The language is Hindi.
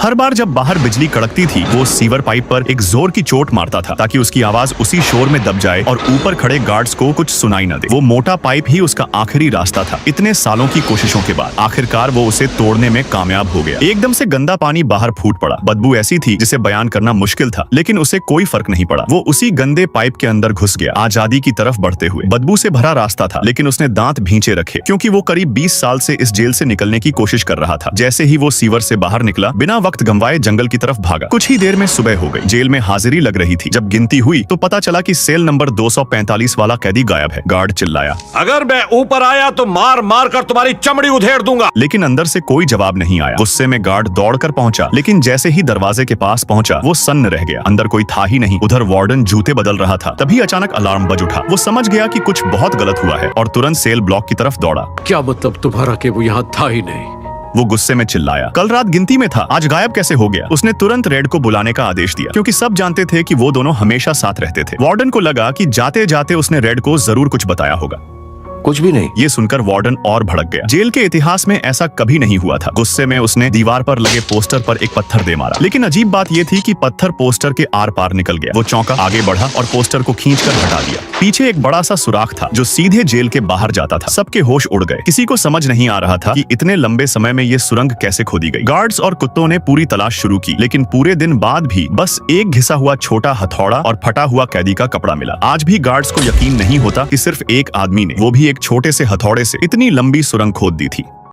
हर बार जब बाहर बिजली कड़कती थी वो सीवर पाइप पर एक जोर की चोट मारता था ताकि उसकी आवाज उसी शोर में दब जाए और ऊपर खड़े गार्ड्स को कुछ सुनाई न दे। वो मोटा पाइप ही उसका आखिरी रास्ता था। इतने सालों की कोशिशों के बाद आखिरकार वो उसे तोड़ने में कामयाब हो गया। एकदम से गंदा पानी बाहर फूट पड़ा। बदबू ऐसी थी जिसे बयान करना मुश्किल था, लेकिन उसे कोई फर्क नहीं पड़ा। वो उसी गंदे पाइप के अंदर घुस गया, आजादी की तरफ बढ़ते हुए। बदबू से भरा रास्ता था, लेकिन उसने दांत भींचे रखे क्योंकि वो करीब 20 साल से इस जेल से निकलने की कोशिश कर रहा था। जैसे ही वो सीवर से बाहर निकला, बिना वक्त गंवाए जंगल की तरफ भागा। कुछ ही देर में सुबह हो गई। जेल में हाजिरी लग रही थी। जब गिनती हुई तो पता चला कि सेल नंबर 245 वाला कैदी गायब है। गार्ड चिल्लाया, अगर मैं ऊपर आया तो मार मार कर तुम्हारी चमड़ी उधेड़ दूंगा। लेकिन अंदर से कोई जवाब नहीं आया। गुस्से में गार्ड दौड़कर पहुंचा, लेकिन जैसे ही दरवाजे के पास पहुंचा वो सन्न रह गया। अंदर कोई था ही नहीं। उधर वार्डन जूते बदल रहा था। तभी अचानक अलार्म बज उठा। वो समझ गया कि कुछ बहुत गलत हुआ है और तुरंत सेल ब्लॉक की तरफ दौड़ा। क्या मतलब तुम्हारा कि वो यहाँ था ही नहीं? वो गुस्से में चिल्लाया, कल रात गिनती में था, आज गायब कैसे हो गया? उसने तुरंत रेड को बुलाने का आदेश दिया क्योंकि सब जानते थे कि वो दोनों हमेशा साथ रहते थे। वार्डन को लगा कि जाते जाते उसने रेड को जरूर कुछ बताया होगा। कुछ भी नहीं। ये सुनकर वार्डन और भड़क गया। जेल के इतिहास में ऐसा कभी नहीं हुआ था। गुस्से में उसने दीवार पर लगे पोस्टर पर एक पत्थर दे मारा, लेकिन अजीब बात ये थी कि पत्थर पोस्टर के आर पार निकल गया। वो चौंका, आगे बढ़ा और पोस्टर को खींचकर हटा दिया। पीछे एक बड़ा सा सुराख था जो सीधे जेल के बाहर जाता था। सबके होश उड़ गए। किसी को समझ नहीं आ रहा था कि इतने लंबे समय में ये सुरंग कैसे खोदी गई। गार्ड्स और कुत्तों ने पूरी तलाश शुरू की, लेकिन पूरे दिन बाद भी बस एक घिसा हुआ छोटा हथौड़ा और फटा हुआ कैदी का कपड़ा मिला। आज भी गार्ड्स को यकीन नहीं होता कि सिर्फ एक आदमी ने, वो भी एक छोटे से हथौड़े से, इतनी लंबी सुरंग खोद दी थी।